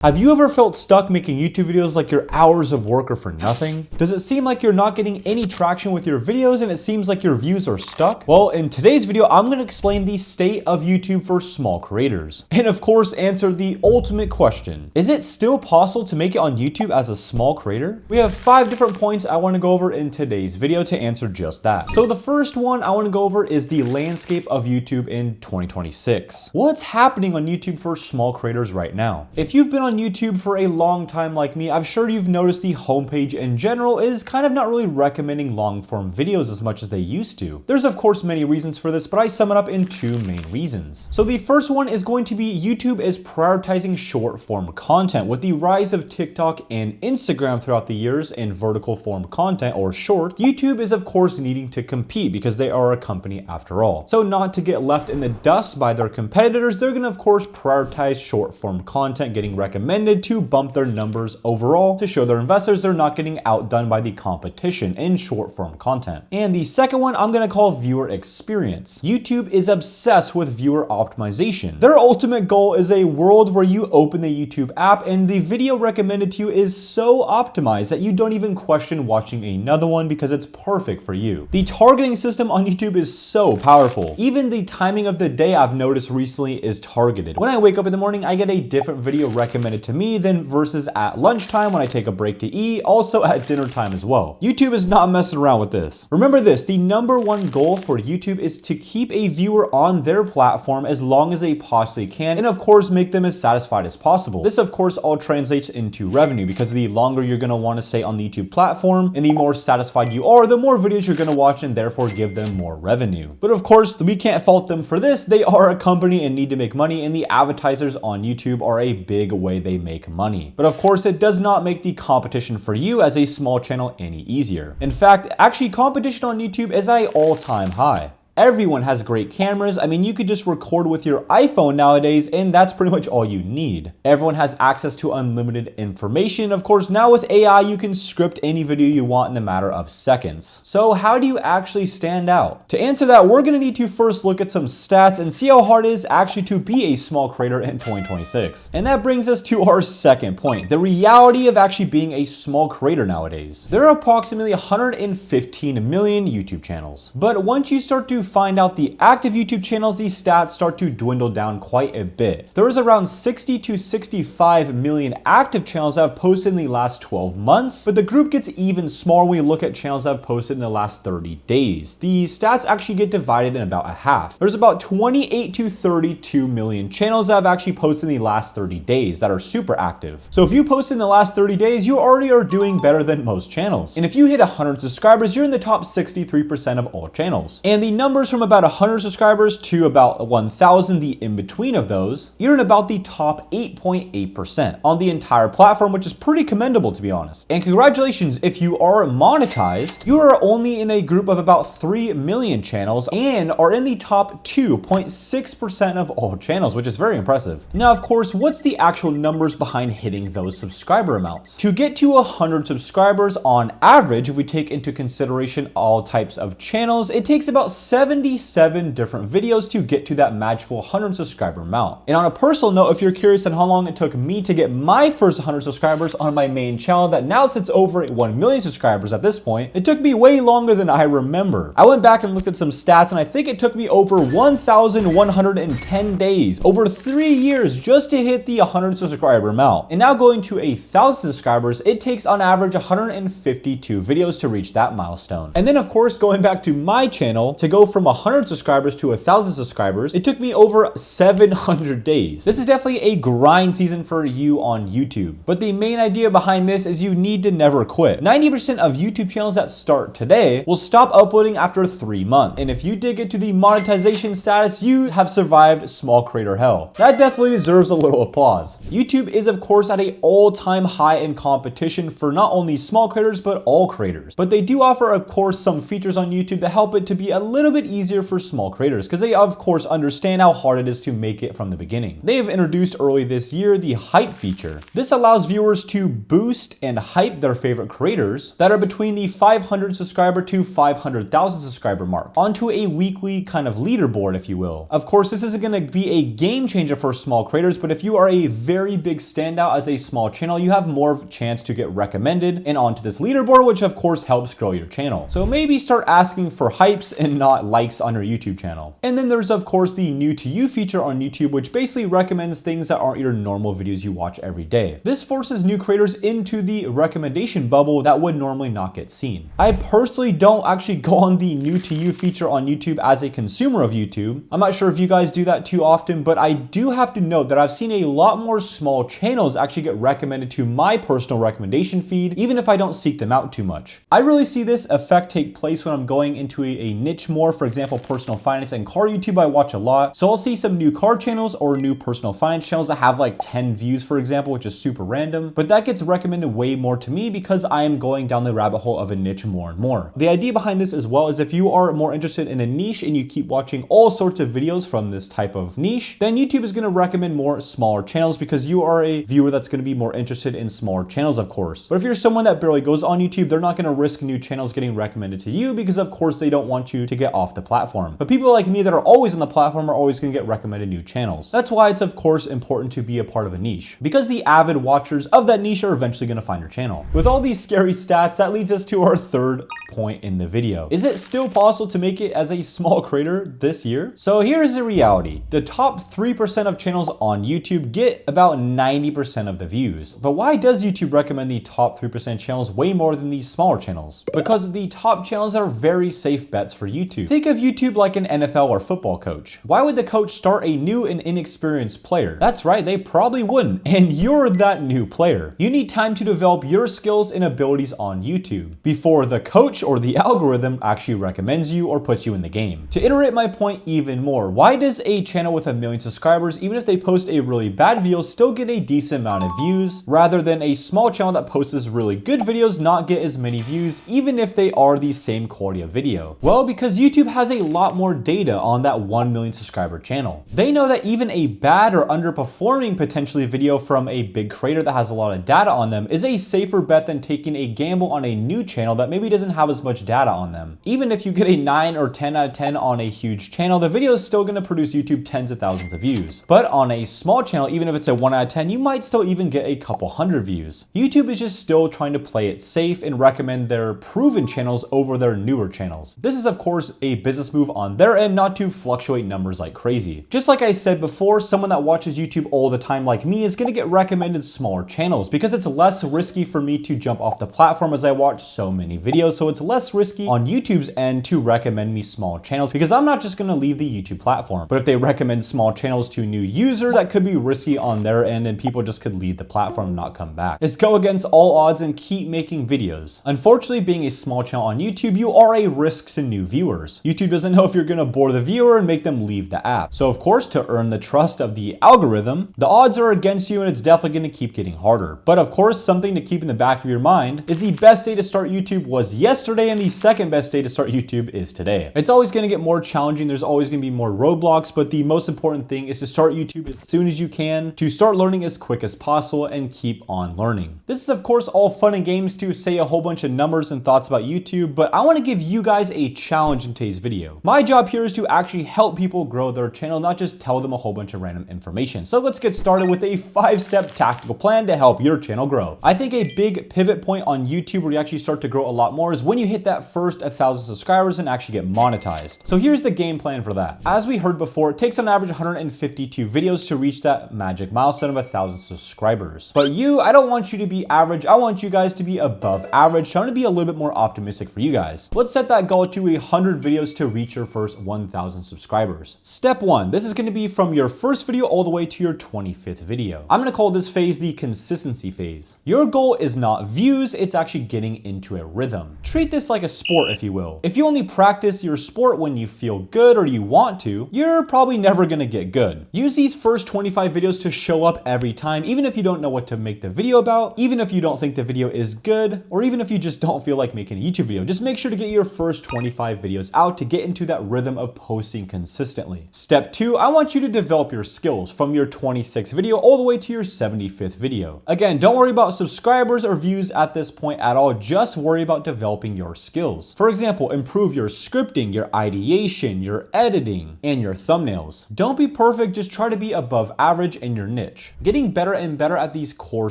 Have you ever felt stuck making YouTube videos like your hours of work are for nothing? Does it seem like you're not getting any traction with your videos and it seems like your views are stuck? Well, in today's video, I'm going to explain the state of YouTube for small creators. And of course, answer the ultimate question. Is it still possible to make it on YouTube as a small creator? We have 5 different points I want to go over in today's video to answer just that. So the first one I want to go over is the landscape of YouTube in 2026. What's happening on YouTube for small creators right now? If you've been on YouTube for a long time like me, I'm sure you've noticed the homepage in general is kind of not really recommending long form videos as much as they used to. There's of course many reasons for this, but I sum it up in 2 main reasons. So the first one is going to be YouTube is prioritizing short form content. With the rise of TikTok and Instagram throughout the years in vertical form content or shorts, YouTube is of course needing to compete because they are a company after all. So not to get left in the dust by their competitors, they're going to of course prioritize short form content getting recommended to bump their numbers overall to show their investors they're not getting outdone by the competition in short form content. And the second one I'm going to call viewer experience. YouTube is obsessed with viewer optimization. Their ultimate goal is a world where you open the YouTube app and the video recommended to you is so optimized that you don't even question watching another one because it's perfect for you. The targeting system on YouTube is so powerful. Even the timing of the day I've noticed recently is targeted. When I wake up in the morning, I get a different video recommended to me than versus at lunchtime when I take a break to eat, also at dinner time as well. YouTube is not messing around with this. Remember this, the #1 goal for YouTube is to keep a viewer on their platform as long as they possibly can, and of course make them as satisfied as possible. This of course all translates into revenue because the longer you're going to want to stay on the YouTube platform and the more satisfied you are, the more videos you're going to watch and therefore give them more revenue. But of course, we can't fault them for this. They are a company and need to make money, and the advertisers on YouTube are a big way they make money. But of course, it does not make the competition for you as a small channel any easier. In fact, actually competition on YouTube is at an all-time high. Everyone has great cameras. I mean, you could just record with your iPhone nowadays, and that's pretty much all you need. Everyone has access to unlimited information. Of course, now with AI, you can script any video you want in a matter of seconds. So how do you actually stand out? To answer that, we're going to need to first look at some stats and see how hard it is actually to be a small creator in 2026. And that brings us to our second point, the reality of actually being a small creator nowadays. There are approximately 115 million YouTube channels. But once you start to find out the active YouTube channels, these stats start to dwindle down quite a bit. There is around 60 to 65 million active channels that have posted in the last 12 months, but the group gets even smaller when we look at channels that have posted in the last 30 days. The stats actually get divided in about a half. There's about 28 to 32 million channels that have actually posted in the last 30 days that are super active. So if you posted in the last 30 days, you already are doing better than most channels. And if you hit 100 subscribers, you're in the top 63% of all channels. And the numbers from about 100 subscribers to about 1,000, the in between of those, you're in about the top 8.8% on the entire platform, which is pretty commendable to be honest. And congratulations, if you are monetized, you are only in a group of about 3 million channels and are in the top 2.6% of all channels, which is very impressive. Now, of course, what's the actual numbers behind hitting those subscriber amounts? To get to 100 subscribers on average, if we take into consideration all types of channels, it takes about 77 different videos to get to that magical 100 subscriber amount. And on a personal note, if you're curious on how long it took me to get my first 100 subscribers on my main channel that now sits over 1 million subscribers at this point, it took me way longer than I remember. I went back and looked at some stats and I think it took me over 1,110 days, over 3 years just to hit the 100 subscriber amount. And now going to 1,000 subscribers, it takes on average 152 videos to reach that milestone. And then of course, going back to my channel, to go from 100 subscribers to 1,000 subscribers, it took me over 700 days. This is definitely a grind season for you on YouTube. But the main idea behind this is you need to never quit. 90% of YouTube channels that start today will stop uploading after 3 months. And if you did get to the monetization status, you have survived small creator hell. That definitely deserves a little applause. YouTube is of course at an all-time high in competition for not only small creators, but all creators. But they do offer of course some features on YouTube that help it to be a little bit bit easier for small creators because they of course understand how hard it is to make it from the beginning. They have introduced early this year the hype feature. This allows viewers to boost and hype their favorite creators that are between the 500 subscriber to 500,000 subscriber mark onto a weekly kind of leaderboard, if you will. Of course, this isn't going to be a game changer for small creators, but if you are a very big standout as a small channel, you have more of a chance to get recommended and onto this leaderboard, which of course helps grow your channel. So maybe start asking for hypes and not likes on your YouTube channel. And then there's of course the new to you feature on YouTube, which basically recommends things that aren't your normal videos you watch every day. This forces new creators into the recommendation bubble that would normally not get seen. I personally don't actually go on the new to you feature on YouTube as a consumer of YouTube. I'm not sure if you guys do that too often, but I do have to note that I've seen a lot more small channels actually get recommended to my personal recommendation feed, even if I don't seek them out too much. I really see this effect take place when I'm going into a niche more. For example, personal finance and car YouTube I watch a lot. So I'll see some new car channels or new personal finance channels that have like 10 views, for example, which is super random, but that gets recommended way more to me because I am going down the rabbit hole of a niche more and more. The idea behind this as well is if you are more interested in a niche and you keep watching all sorts of videos from this type of niche, then YouTube is going to recommend more smaller channels because you are a viewer that's going to be more interested in smaller channels, of course. But if you're someone that barely goes on YouTube, they're not going to risk new channels getting recommended to you because of course they don't want you to get off the platform. But people like me that are always on the platform are always going to get recommended new channels. That's why it's of course important to be a part of a niche, because the avid watchers of that niche are eventually going to find your channel. With all these scary stats, that leads us to our third point in the video. Is it still possible to make it as a small creator this year? So here's the reality. The top 3% of channels on YouTube get about 90% of the views. But why does YouTube recommend the top 3% channels way more than these smaller channels? Because the top channels are very safe bets for YouTube. Think of YouTube like an NFL or football coach. Why would the coach start a new and inexperienced player? That's right, they probably wouldn't. And you're that new player. You need time to develop your skills and abilities on YouTube before the coach or the algorithm actually recommends you or puts you in the game. To iterate my point even more, why does a channel with 1 million subscribers, even if they post a really bad video, still get a decent amount of views, rather than a small channel that posts really good videos not get as many views, even if they are the same quality of video? Well, because YouTube has a lot more data on that 1 million subscriber channel. They know that even a bad or underperforming potentially video from a big creator that has a lot of data on them is a safer bet than taking a gamble on a new channel that maybe doesn't have as much data on them. Even if you get a 9 or 10 out of 10 on a huge channel, the video is still going to produce YouTube tens of thousands of views. But on a small channel, even if it's a 1 out of 10, you might still even get a couple hundred views. YouTube is just still trying to play it safe and recommend their proven channels over their newer channels. This is of course a business move on their end, not to fluctuate numbers like crazy. Just like I said before, someone that watches YouTube all the time like me is going to get recommended smaller channels because it's less risky for me to jump off the platform as I watch so many videos. So it's less risky on YouTube's end to recommend me small channels because I'm not just going to leave the YouTube platform. But if they recommend small channels to new users, that could be risky on their end and people just could leave the platform and not come back. It's go against all odds and keep making videos. Unfortunately, being a small channel on YouTube, you are a risk to new viewers. YouTube doesn't know if you're going to bore the viewer and make them leave the app. So of course, to earn the trust of the algorithm, the odds are against you and it's definitely going to keep getting harder. But of course, something to keep in the back of your mind is the best day to start YouTube was yesterday and the second best day to start YouTube is today. It's always going to get more challenging. There's always going to be more roadblocks, but the most important thing is to start YouTube as soon as you can, to start learning as quick as possible and keep on learning. This is of course all fun and games to say a whole bunch of numbers and thoughts about YouTube, but I want to give you guys a challenge in today's video. My job here is to actually help people grow their channel, not just tell them a whole bunch of random information. So let's get started with a 5-step tactical plan to help your channel grow. I think a big pivot point on YouTube where you actually start to grow a lot more is when you hit that first 1,000 subscribers and actually get monetized. So here's the game plan for that. As we heard before, it takes on average 152 videos to reach that magic milestone of 1,000 subscribers. But I don't want you to be average. I want you guys to be above average. So I'm gonna be a little bit more optimistic for you guys. Let's set that goal to 100 videos to reach your first 1,000 subscribers. Step 1, this is gonna be from your first video all the way to your 25th video. I'm gonna call this phase the consistency phase. Your goal is not views, it's actually getting into a rhythm. Treat this like a sport, if you will. If you only practice your sport when you feel good or you want to, you're probably never gonna get good. Use these first 25 videos to show up every time, even if you don't know what to make the video about, even if you don't think the video is good, or even if you just don't feel like making a YouTube video. Just make sure to get your first 25 videos out how to get into that rhythm of posting consistently. Step 2, I want you to develop your skills from your 26th video all the way to your 75th video. Again, don't worry about subscribers or views at this point at all, just worry about developing your skills. For example, improve your scripting, your ideation, your editing, and your thumbnails. Don't be perfect, just try to be above average in your niche. Getting better and better at these core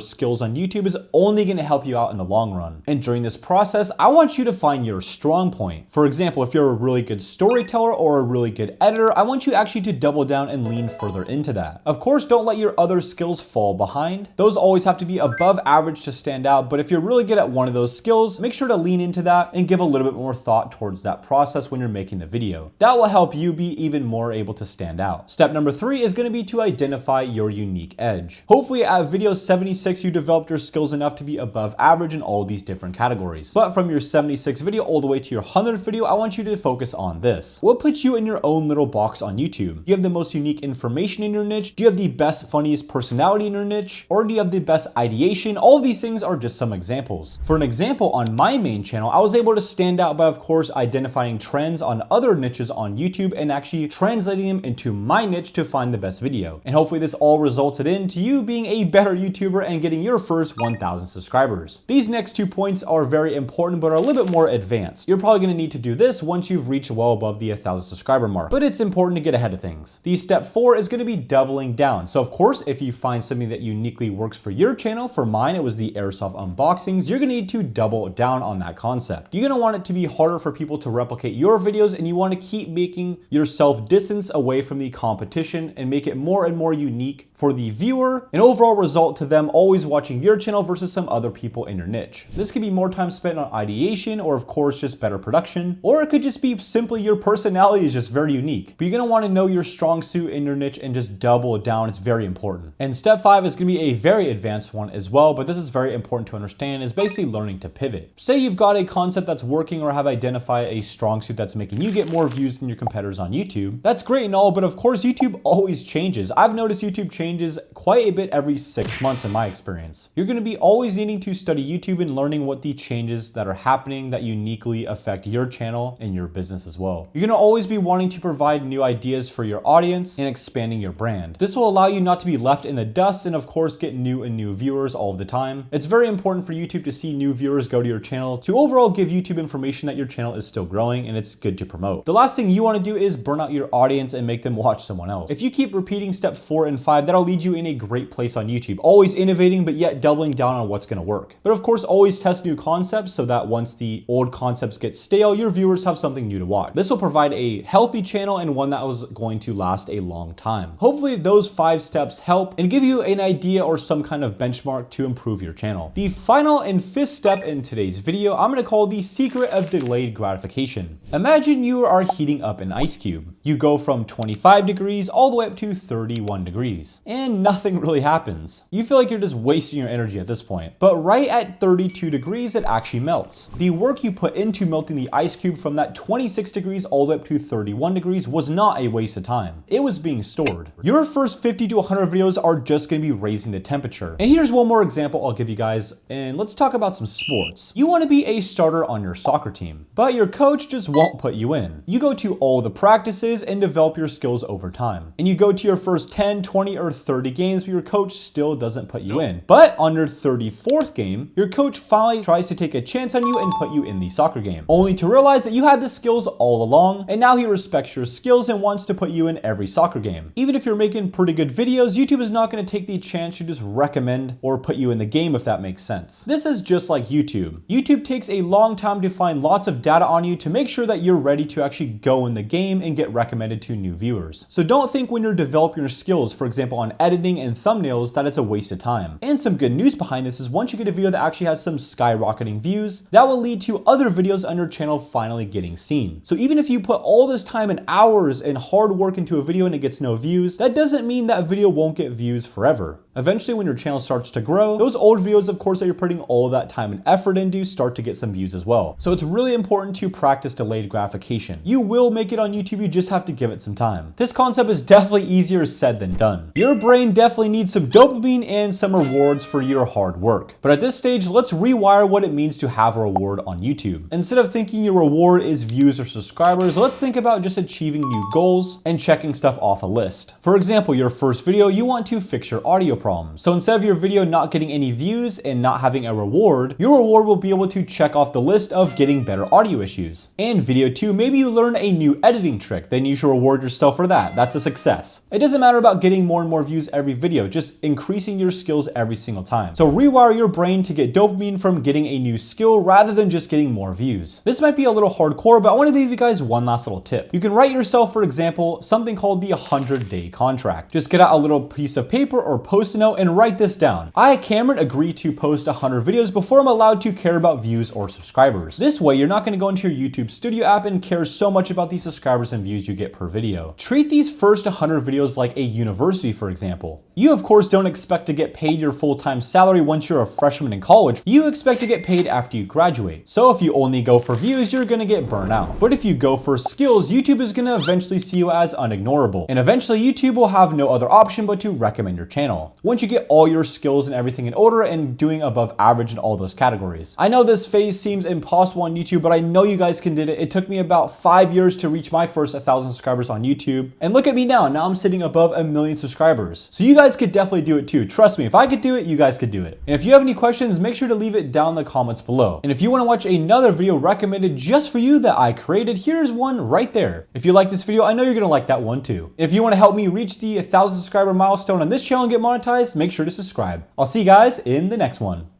skills on YouTube is only going to help you out in the long run. And during this process, I want you to find your strong point. For example, if you're a really good storyteller or a really good editor, I want you actually to double down and lean further into that. Of course, don't let your other skills fall behind. Those always have to be above average to stand out, but if you're really good at one of those skills, make sure to lean into that and give a little bit more thought towards that process when you're making the video. That will help you be even more able to stand out. Step number 3 is going to be to identify your unique edge. Hopefully at video 76, you developed your skills enough to be above average in all these different categories. But from your 76th video all the way to your 100th video, I want you to focus on this. What puts you in your own little box on YouTube? Do you have the most unique information in your niche? Do you have the best, funniest personality in your niche? Or do you have the best ideation? All of these things are just some examples. For an example, on my main channel, I was able to stand out by, of course, identifying trends on other niches on YouTube and actually translating them into my niche to find the best video. And hopefully this all resulted into you being a better YouTuber and getting your first 1,000 subscribers. These next 2 points are very important, but are a little bit more advanced. You're probably going to need to do this once you've reached well above the 1,000 subscriber mark, but it's important to get ahead of things. The step 4 is going to be doubling down. So of course, if you find something that uniquely works for your channel, for mine, it was the airsoft unboxings, you're going to need to double down on that concept. You're going to want it to be harder for people to replicate your videos, and you want to keep making yourself distance away from the competition and make it more and more unique for the viewer, an overall result to them always watching your channel versus some other people in your niche. This could be more time spent on ideation, or of course just better production, or it could just be simply your personality is just very unique. But you're going to want to know your strong suit in your niche and just double down. It's very important. And step 5 is going to be a very advanced one as well, but this is very important to understand, is basically learning to pivot. Say you've got a concept that's working or have identified a strong suit that's making you get more views than your competitors on YouTube. That's great and all, but of course YouTube always changes. I've noticed YouTube changes quite a bit every 6 months in my experience. You're going to be always needing to study YouTube and learning what the changes that are happening that uniquely affect your channel and your business as well. You're going to always be wanting to provide new ideas for your audience and expanding your brand. This will allow you not to be left in the dust and of course get new and new viewers all the time. It's very important for YouTube to see new viewers go to your channel to overall give YouTube information that your channel is still growing and it's good to promote. The last thing you want to do is burn out your audience and make them watch someone else. If you keep repeating step 4 and 5, that'll lead you in a great place on YouTube. Always innovating, but yet doubling down on what's going to work. But of course, always test new concepts so that once the old concepts get stale, your viewers have something new to watch. This will provide a healthy channel and one that was going to last a long time. Hopefully those 5 steps help and give you an idea or some kind of benchmark to improve your channel. The final and 5th step in today's video, I'm going to call the secret of delayed gratification. Imagine you are heating up an ice cube. You go from 25 degrees all the way up to 31 degrees and nothing really happens. You feel like you're just wasting your energy at this point. But right at 32 degrees, it actually melts. The work you put into melting the ice cube from that 26 degrees all the way up to 31 degrees was not a waste of time. It was being stored. Your first 50 to 100 videos are just going to be raising the temperature. And here's one more example I'll give you guys, and let's talk about some sports. You want to be a starter on your soccer team, but your coach just won't put you in. You go to all the practices and develop your skills over time. And you go to your first 10, 20, or 30 games, but your coach still doesn't put you in. But on your 34th game, your coach finally tries to take a chance on you and put you in the soccer game, only to realize that you had the skills all along, and now he respects your skills and wants to put you in every soccer game. Even if you're making pretty good videos, YouTube is not going to take the chance to just recommend or put you in the game, if that makes sense. This is just like YouTube. YouTube takes a long time to find lots of data on you to make sure that you're ready to actually go in the game and get recommended to new viewers. So don't think when you're developing your skills, for example on editing and thumbnails, that it's a waste of time. And some good news behind this is once you get a video that actually has some skyrocketing views, that will lead to other videos on your channel finally getting seen. So even if you put all this time and hours and hard work into a video and it gets no views, that doesn't mean that video won't get views forever. Eventually, when your channel starts to grow, those old videos, of course, that you're putting all of that time and effort into start to get some views as well. So it's really important to practice delayed gratification. You will make it on YouTube, you just have to give it some time. This concept is definitely easier said than done. Your brain definitely needs some dopamine and some rewards for your hard work. But at this stage, let's rewire what it means to have a reward on YouTube. Instead of thinking your reward is views or subscribers, let's think about just achieving new goals and checking stuff off a list. For example, your first video, you want to fix your audio problems. So instead of your video not getting any views and not having a reward, your reward will be able to check off the list of getting better audio issues. And video 2, maybe you learn a new editing trick, then you should reward yourself for that. That's a success. It doesn't matter about getting more and more views every video, just increasing your skills every single time. So rewire your brain to get dopamine from getting a new skill rather than just getting more views. This might be a little hardcore, but I want to leave you guys one last little tip. You can write yourself, for example, something called the 100-day contract. Just get out a little piece of paper or post-it note and write this down. I, Cameron, agree to post 100 videos before I'm allowed to care about views or subscribers. This way, you're not going to go into your YouTube Studio app and care so much about the subscribers and views you get per video. Treat these first 100 videos like a university, for example. You, of course, don't expect to get paid your full-time salary once you're a freshman in college. You expect to get paid after you graduate. So if you only go for views, you're going to get burnt out. But if you go for skills, YouTube is going to eventually see you as unignorable. And eventually, YouTube will have no other option but to recommend your channel. Once you get all your skills and everything in order and doing above average in all those categories. I know this phase seems impossible on YouTube, but I know you guys can do it. It took me about 5 years to reach my first 1,000 subscribers on YouTube. And look at me now. Now I'm sitting above 1 million subscribers. So you guys could definitely do it too. Trust me, if I could do it, you guys could do it. And if you have any questions, make sure to leave it down in the comments below. And if you want to watch another video recommended just for you that I created, here's one right there. If you like this video, I know you're going to like that one too. If you want to help me reach the 1,000 subscriber milestone on this channel and get monetized, make sure to subscribe. I'll see you guys in the next one.